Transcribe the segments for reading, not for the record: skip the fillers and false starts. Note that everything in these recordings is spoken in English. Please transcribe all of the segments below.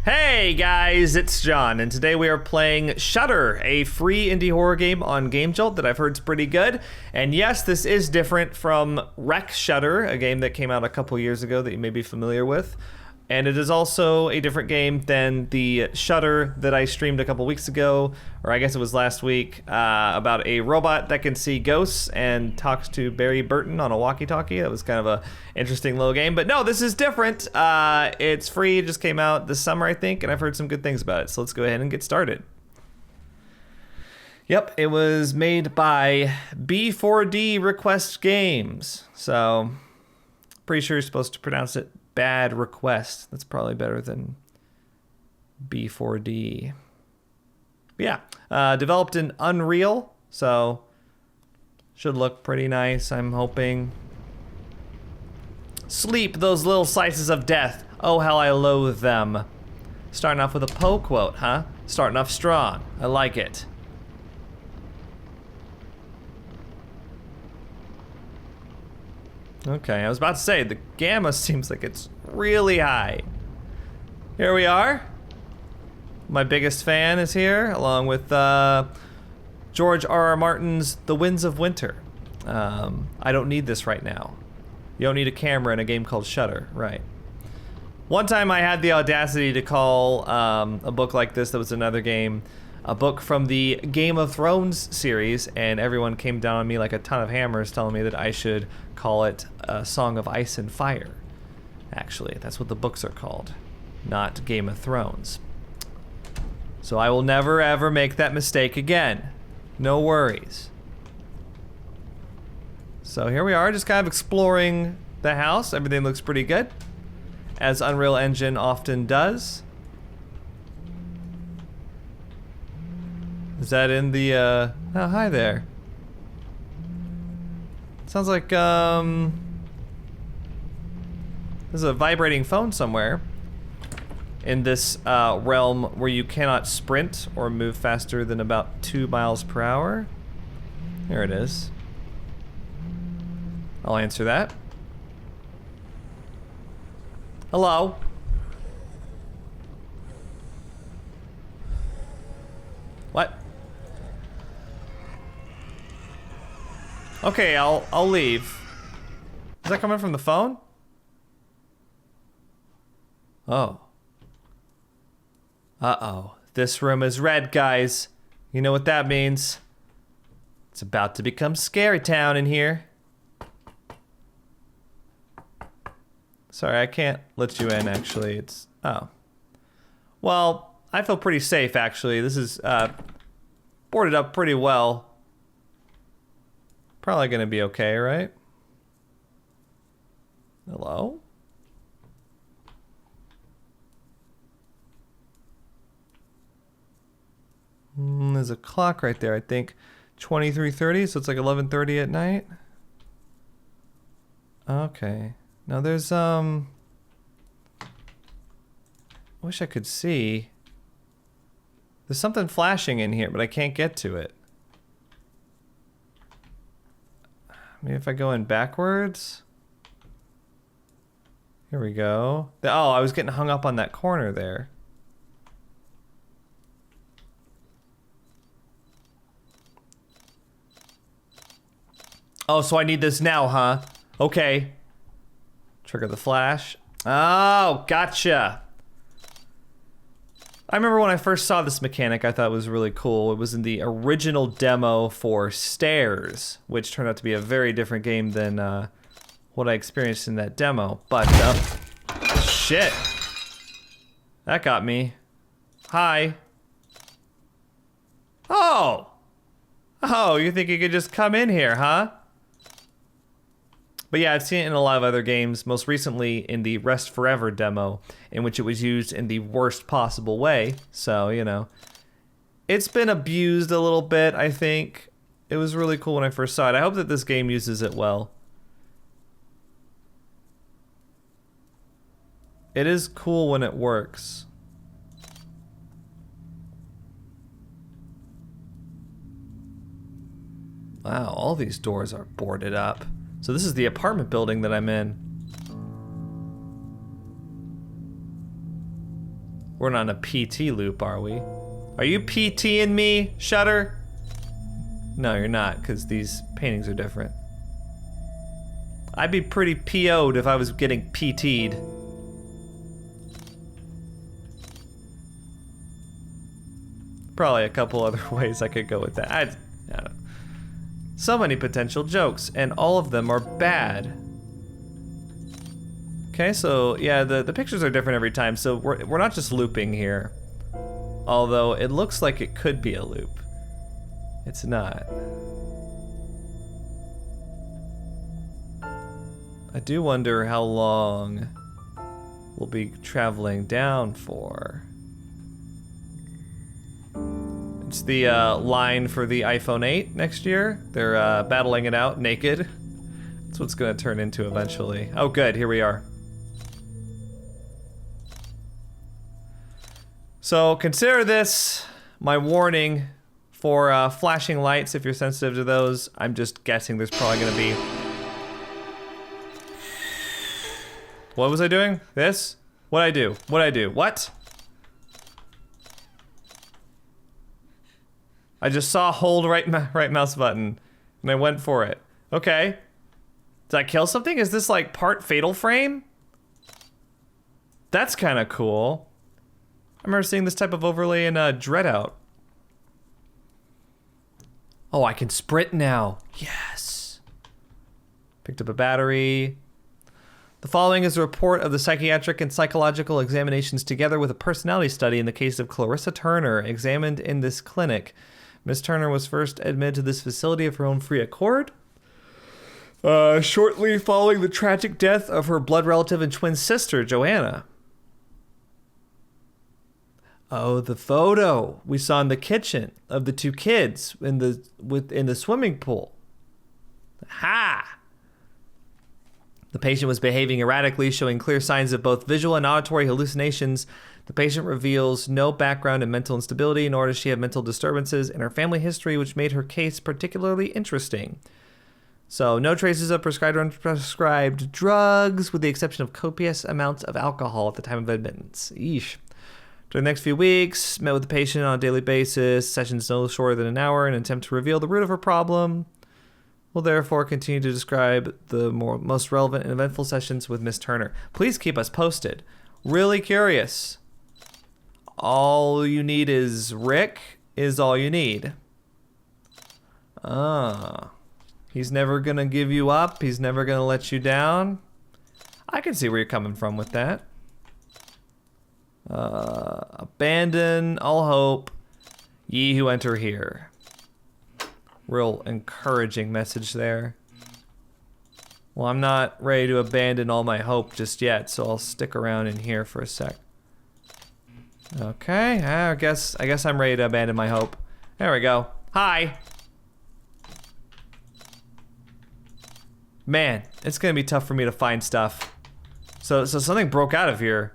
Hey guys, it's John, and today we are playing Shudder, a free indie horror game on GameJolt that I've heard is pretty good. And yes, this is different from Wreck Shudder, a game that came out a couple years ago that you may be familiar with. And it is also a different game than the Shudder that I streamed a couple weeks ago, or I guess it was last week, about a robot that can see ghosts and talks to Barry Burton on a walkie-talkie. That was kind of a interesting little game. But no, this is different. It's free. It just came out this summer, I think, and I've heard some good things about it. So let's go ahead and get started. Yep, it was made by B4D Request Games. So pretty sure you're supposed to pronounce it Bad Request. That's probably better than B4D. But yeah, developed in Unreal, so should look pretty nice, I'm hoping. Sleep, those little slices of death. Oh, how I loathe them. Starting off with a Poe quote, huh? Starting off strong. I like it. Okay, I was about to say, the gamma seems like it's really high. Here we are. My biggest fan is here, along with George R.R. Martin's The Winds of Winter. I don't need this right now. You don't need a camera in a game called Shudder, right? One time I had the audacity to call a book like this that was another game a book from the Game of Thrones series, and everyone came down on me like a ton of hammers telling me that I should call it A Song of Ice and Fire. Actually, that's what the books are called, not Game of Thrones. So I will never ever make that mistake again. No worries. So here we are, just kind of exploring the house. Everything looks pretty good, as Unreal Engine often does. Is that in the, oh, hi there. Sounds like, there's a vibrating phone somewhere in this realm where you cannot sprint or move faster than about 2 miles per hour. There it is. I'll answer that. Hello? What? Okay, I'll leave. Is that coming from the phone? Oh. Uh-oh. This room is red, guys. You know what that means. It's about to become Scary Town in here. Sorry, I can't let you in, actually. It's... oh. Well, I feel pretty safe, actually. This is boarded up pretty well. Probably gonna be okay, right? Hello? There's a clock right there, I think. 23:30, so it's like 11:30 at night. Okay. Now there's, I wish I could see. There's something flashing in here, but I can't get to it. Maybe if I go in backwards. Here we go. Oh, I was getting hung up on that corner there. Oh, so I need this now, huh? Okay. Trigger the flash. Oh, gotcha. I remember when I first saw this mechanic, I thought it was really cool. It was in the original demo for Stairs, which turned out to be a very different game than what I experienced in that demo. But, shit. That got me. Hi. Oh! Oh, you think you could just come in here, huh? But yeah, I've seen it in a lot of other games, most recently in the Rest Forever demo, in which it was used in the worst possible way. So, you know, it's been abused a little bit, I think. It was really cool when I first saw it. I hope that this game uses it well. It is cool when it works. Wow, all these doors are boarded up. So this is the apartment building that I'm in. We're not in a PT loop, are we? Are you PTing me, Shutter? No, you're not, because these paintings are different. I'd be pretty PO'd if I was getting PT'd. Probably a couple other ways I could go with that. I don't know. So many potential jokes, and all of them are bad. Okay, so yeah, the pictures are different every time, so we're not just looping here. Although it looks like it could be a loop. It's not. I do wonder how long we'll be traveling down for. It's the line for the iPhone 8 next year. They're battling it out naked. That's what it's gonna turn into eventually. Oh good, here we are. So consider this my warning for flashing lights if you're sensitive to those. I'm just guessing there's probably gonna be... What was I doing? This? What'd I do? What'd I do? What? I just saw hold right mouse button and I went for it. Okay. Did I kill something? Is this like part Fatal Frame? That's kind of cool. I remember seeing this type of overlay in Dreadout. Oh, I can sprint now. Yes. Picked up a battery. The following is a report of the psychiatric and psychological examinations together with a personality study in the case of Clarissa Turner, examined in this clinic. Miss Turner was first admitted to this facility of her own free accord. Shortly following the tragic death of her blood relative and twin sister, Joanna. Oh, the photo we saw in the kitchen of the two kids in the swimming pool. Ha! The patient was behaving erratically, showing clear signs of both visual and auditory hallucinations. The patient reveals no background in mental instability, nor does she have mental disturbances in her family history, which made her case particularly interesting. So, no traces of prescribed or unprescribed drugs, with the exception of copious amounts of alcohol at the time of admittance. Yeesh. During the next few weeks, met with the patient on a daily basis, sessions no shorter than an hour, in an attempt to reveal the root of her problem. Will therefore continue to describe the most relevant and eventful sessions with Miss Turner. Please keep us posted. Really curious. All you need is Rick is all you need. Ah. He's never gonna give you up. He's never gonna let you down. I can see where you're coming from with that. Abandon all hope, ye who enter here. Real encouraging message there. Well, I'm not ready to abandon all my hope just yet, so I'll stick around in here for a sec. Okay, I guess I'm ready to abandon my hope. There we go. Hi. Man, it's gonna be tough for me to find stuff. So something broke out of here.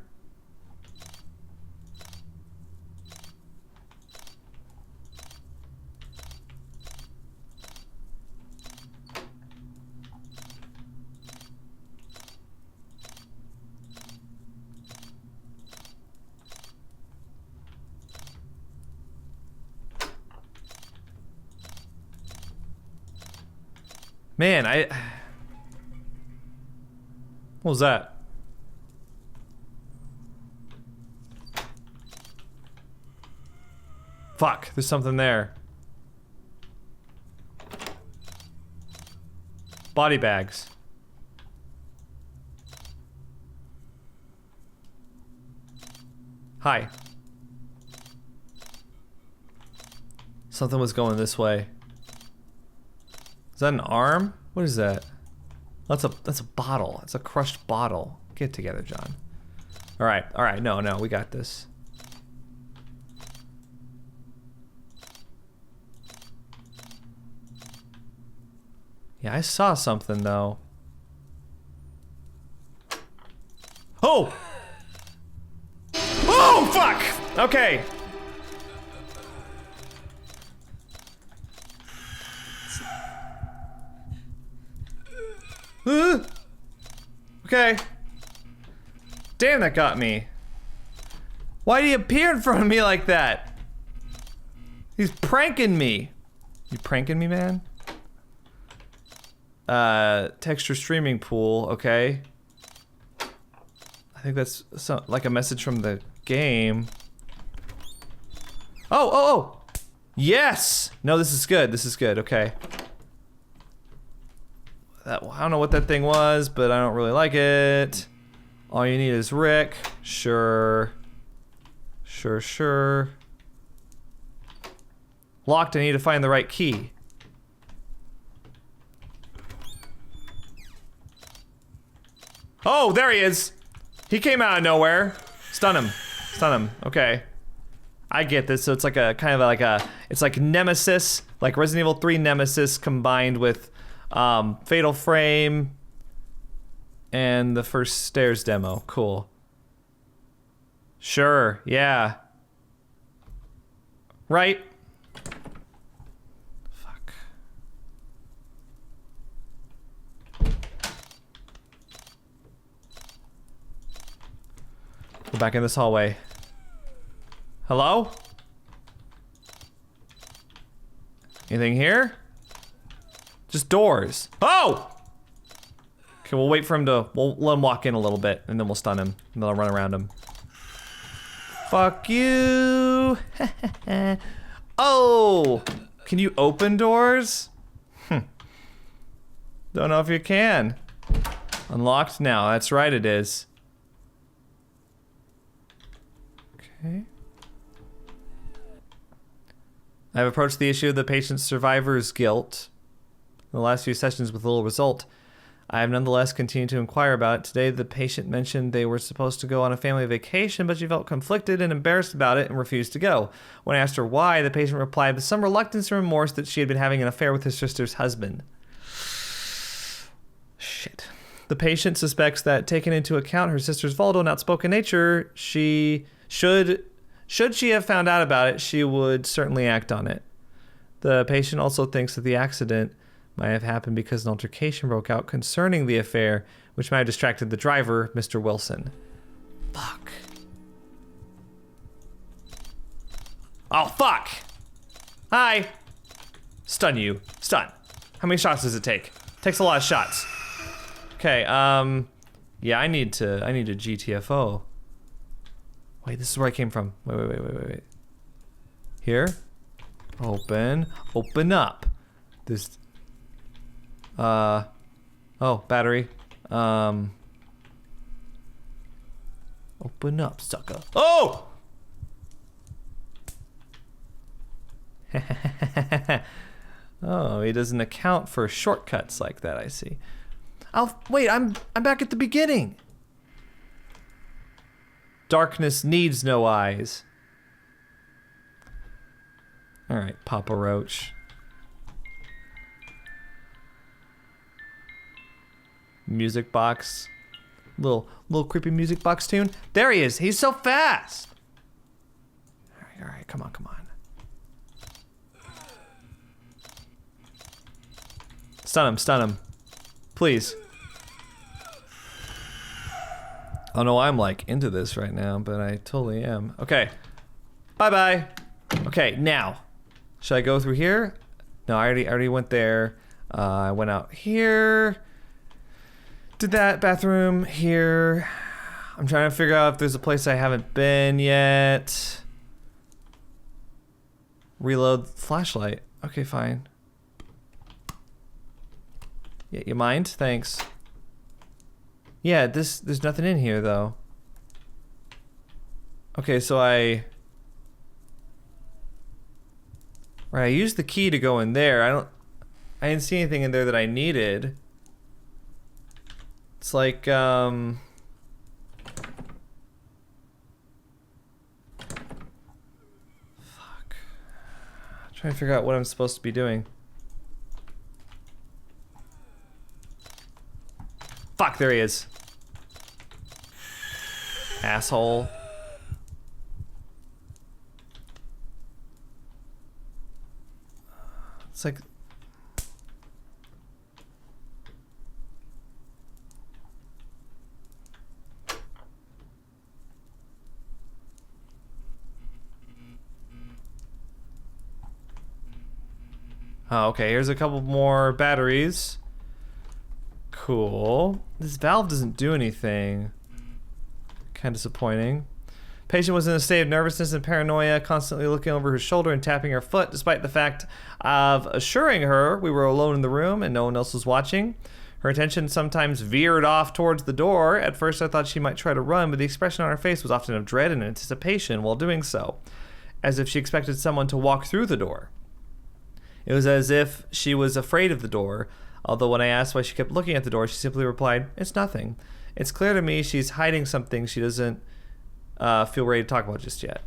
Man, what was that? Fuck, there's something there. Body bags. Hi. Something was going this way. Is that an arm? What is that? That's a bottle. It's a crushed bottle. Get together, John. All right. No, we got this. Yeah, I saw something though. Oh! Oh, fuck! Okay. Okay. Damn, that got me. Why'd he appear in front of me like that? He's pranking me. You pranking me, man? Texture streaming pool, okay. I think that's like a message from the game. Oh! Yes! No, this is good, okay. I don't know what that thing was, but I don't really like it. All you need is Rick. Sure. Locked, I need to find the right key. Oh, there he is! He came out of nowhere. Stun him, okay. I get this, so it's like a, kind of like a, it's like Nemesis, like Resident Evil 3 Nemesis combined with Fatal Frame and the first Stairs demo, cool. Sure, yeah. Right? Fuck. Go back in this hallway. Hello? Anything here? Just doors. Oh! Okay, we'll wait for him to, we'll let him walk in a little bit, and then we'll stun him, and then I'll run around him. Fuck you! Oh! Can you open doors? Don't know if you can. Unlocked now, that's right it is. Okay. I have approached the issue of the patient's survivor's guilt in the last few sessions with little result. I have nonetheless continued to inquire about it. Today, the patient mentioned they were supposed to go on a family vacation, but she felt conflicted and embarrassed about it and refused to go. When I asked her why, the patient replied with some reluctance and remorse that she had been having an affair with her sister's husband. Shit. The patient suspects that, taking into account her sister's volatile and outspoken nature, she should she have found out about it, she would certainly act on it. The patient also thinks that the accident might have happened because an altercation broke out concerning the affair, which might have distracted the driver, Mr. Wilson. Fuck. Oh, fuck! Hi! Stun you. Stun. How many shots does it take? Takes a lot of shots. Okay, yeah, I need a GTFO. Wait, this is where I came from. Wait. Here? Open up. This, oh, battery. Open up, sucker. Oh! Oh, he doesn't account for shortcuts like that, I see. Wait, I'm back at the beginning. Darkness needs no eyes. All right, Papa Roach. Music box. Little creepy music box tune. There he is. He's so fast. All right, come on. Stun him. Please. I don't know why I'm like into this right now, but I totally am. Okay. Bye-bye. Okay, now. Should I go through here? No, I already went there. I went out here. Did that bathroom here. I'm trying to figure out if there's a place I haven't been yet. Reload flashlight. Okay, fine. Yeah, you mind? Thanks. Yeah, there's nothing in here though. Okay, so I used the key to go in there. I didn't see anything in there that I needed. It's like fuck. I'm trying to figure out what I'm supposed to be doing. Fuck, there he is. Asshole. It's like... Oh, okay, here's a couple more batteries. Cool. This valve doesn't do anything. Kind of disappointing. Patient was in a state of nervousness and paranoia, constantly looking over her shoulder and tapping her foot, despite the fact of assuring her we were alone in the room and no one else was watching. Her attention sometimes veered off towards the door. At first I thought she might try to run, but the expression on her face was often of dread and anticipation while doing so, as if she expected someone to walk through the door. It was as if she was afraid of the door, although when I asked why she kept looking at the door, she simply replied, "It's nothing." It's clear to me she's hiding something she doesn't feel ready to talk about just yet.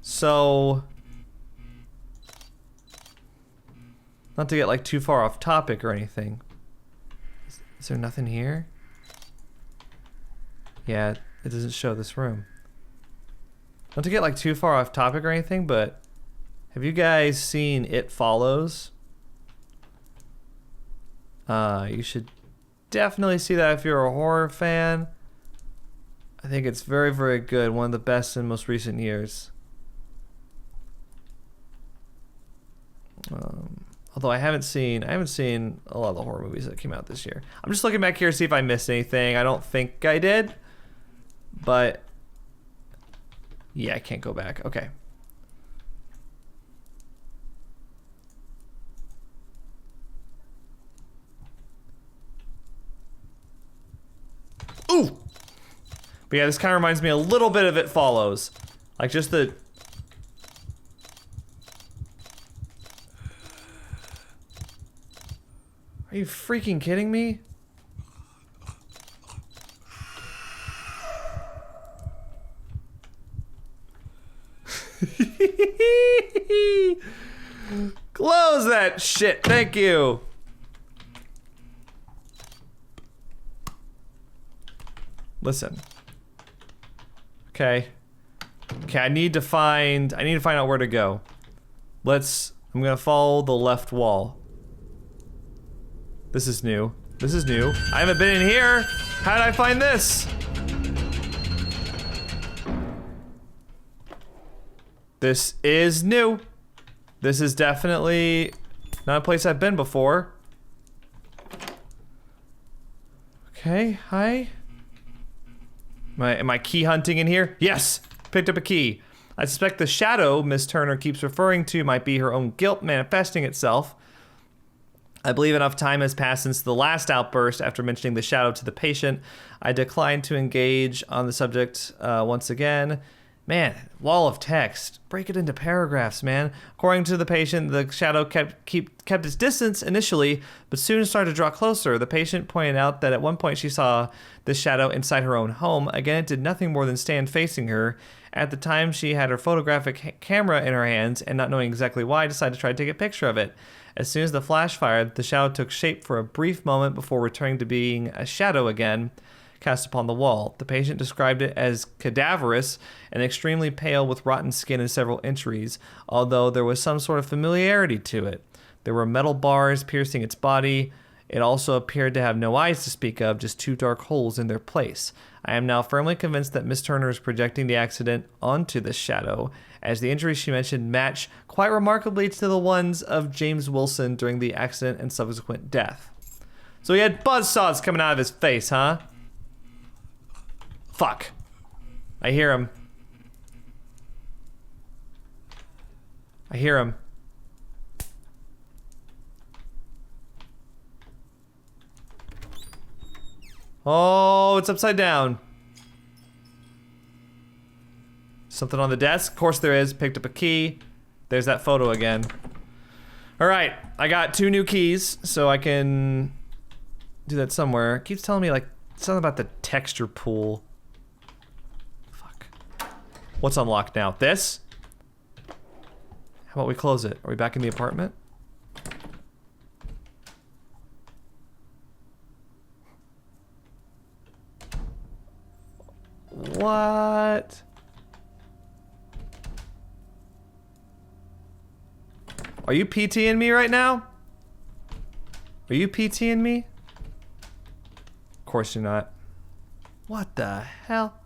So, not to get like too far off topic or anything. Is there nothing here? Yeah, it doesn't show this room. Not to get like too far off topic or anything, but have you guys seen It Follows? You should definitely see that if you're a horror fan. I think it's very, very good. One of the best in most recent years. Although I haven't seen a lot of the horror movies that came out this year. I'm just looking back here to see if I missed anything. I don't think I did, but yeah, I can't go back. Okay. Ooh! But yeah, this kind of reminds me a little bit of It Follows. Like just the... Are you freaking kidding me? Close that shit, thank you. Listen. Okay. Okay, I need to find out where to go. I'm gonna follow the left wall. This is new. This is new. I haven't been in here. How did I find this? This is new. This is definitely not a place I've been before. Okay, hi. Am I key hunting in here? Yes! Picked up a key. I suspect the shadow Miss Turner keeps referring to might be her own guilt manifesting itself. I believe enough time has passed since the last outburst. After mentioning the shadow to the patient, I declined to engage on the subject once again. Man, wall of text. Break it into paragraphs, man. According to the patient, the shadow kept its distance initially, but soon started to draw closer. The patient pointed out that at one point she saw this shadow inside her own home. Again, it did nothing more than stand facing her. At the time, she had her photographic camera in her hands, and not knowing exactly why, decided to try to take a picture of it. As soon as the flash fired, the shadow took shape for a brief moment before returning to being a shadow again, cast upon the wall. The patient described it as cadaverous and extremely pale with rotten skin and several injuries, although there was some sort of familiarity to it. There were metal bars piercing its body. It also appeared to have no eyes to speak of, just two dark holes in their place. I am now firmly convinced that Miss Turner is projecting the accident onto this shadow, as the injuries she mentioned match quite remarkably to the ones of James Wilson during the accident and subsequent death. So he had buzzsaws coming out of his face, huh? Fuck. I hear him. I hear him. Oh, it's upside down. Something on the desk? Of course there is. Picked up a key. There's that photo again. Alright, I got 2 new keys, so I can do that somewhere. It keeps telling me like something about the texture pool. Fuck. What's unlocked now? This? How about we close it? Are we back in the apartment? What? Are you PTing me right now? Are you PTing me? Of course you're not. What the hell?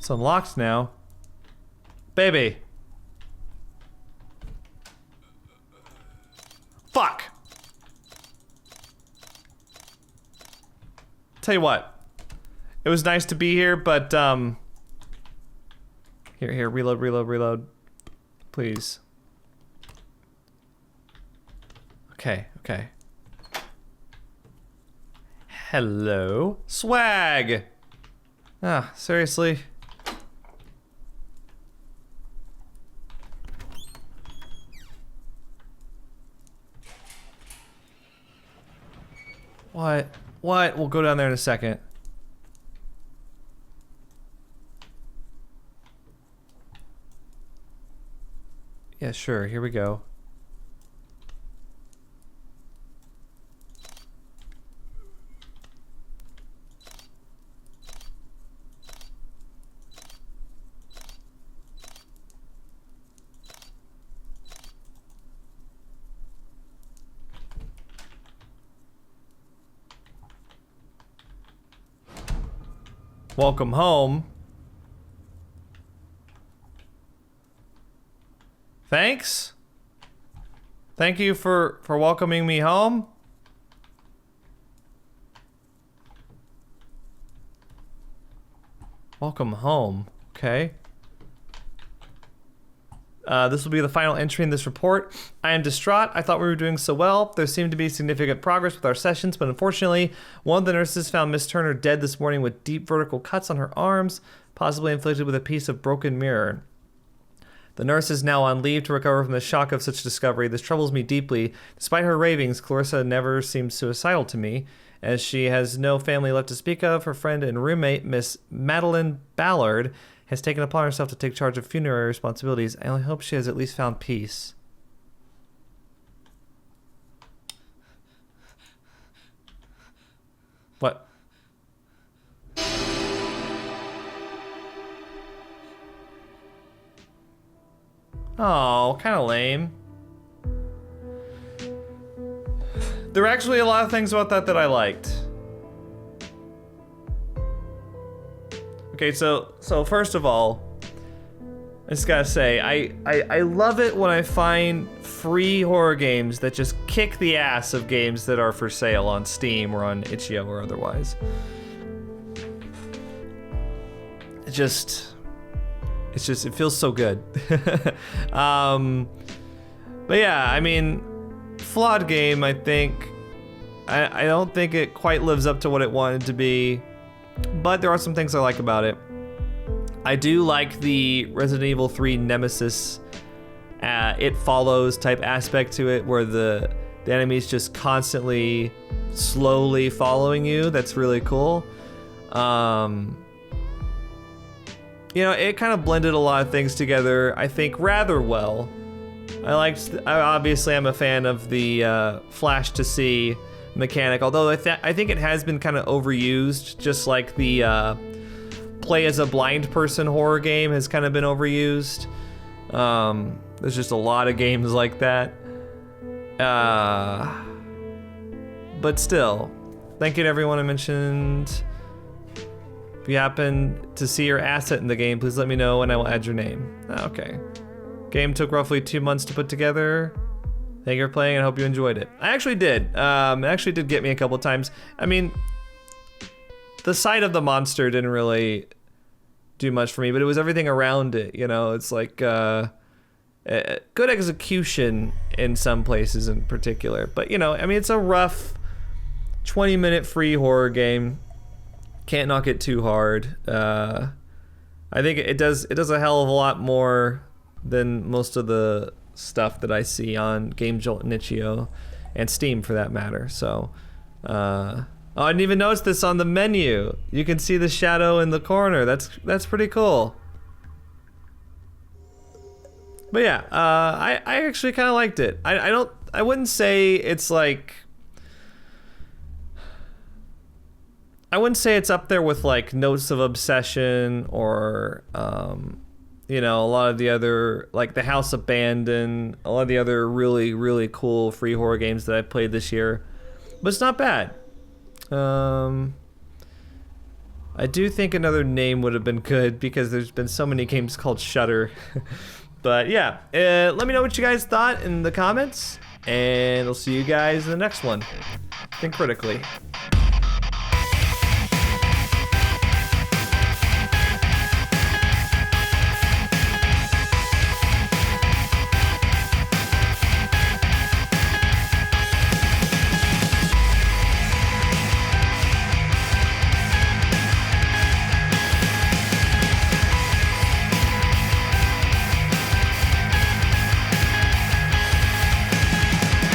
It's unlocked now. Baby. Fuck. Tell you what. It was nice to be here, but Here, reload. Please. Okay. Hello. Swag! Ah, seriously? What? We'll go down there in a second. Yeah, sure. Here we go. Welcome home. Thanks. Thank you for welcoming me home. Welcome home. Okay. This will be the final entry in this report. I am distraught. I thought we were doing so well. There seemed to be significant progress with our sessions, but unfortunately, one of the nurses found Miss Turner dead this morning with deep vertical cuts on her arms, possibly inflicted with a piece of broken mirror. The nurse is now on leave to recover from the shock of such discovery. This troubles me deeply. Despite her ravings, Clarissa never seems suicidal to me, as she has no family left to speak of. Her friend and roommate, Miss Madeline Ballard, has taken upon herself to take charge of funerary responsibilities. I only hope she has at least found peace. What? Oh, kind of lame. There are actually a lot of things about that I liked. Okay, so first of all, I just gotta say, I love it when I find free horror games that just kick the ass of games that are for sale on Steam or on itch.io or otherwise. It feels so good. But yeah, I mean, flawed game, I think. I don't think it quite lives up to what it wanted to be, but there are some things I like about it. I do like the Resident Evil 3 Nemesis, It Follows type aspect to it, where the enemies just constantly, slowly following you. That's really cool. You know, it kind of blended a lot of things together, I think, rather well. Obviously, I'm a fan of the flash to see mechanic, although I think it has been kind of overused, just like the play as a blind person horror game has kind of been overused. There's just a lot of games like that. But still, thank you to everyone I mentioned. If you happen to see your asset in the game, please let me know and I will add your name. Okay. Game took roughly 2 months to put together. Thank you for playing and I hope you enjoyed it. I actually did. It actually did get me a couple times. I mean, the sight of the monster didn't really do much for me, but it was everything around it, you know? It's like good execution in some places in particular. But, you know, I mean, it's a rough 20-minute free horror game. Can't knock it too hard. I think it does a hell of a lot more than most of the stuff that I see on GameJolt and itch.io and Steam for that matter. So, oh, I didn't even notice this on the menu. You can see the shadow in the corner. That's pretty cool. But yeah, I actually kind of liked it. I wouldn't say it's like, I wouldn't say it's up there with like Notes of Obsession or you know, a lot of the other, like The House Abandoned, a lot of the other really, really cool free horror games that I played this year. But it's not bad. I do think another name would have been good because there's been so many games called Shutter. But yeah, let me know what you guys thought in the comments, and I'll see you guys in the next one. Think critically.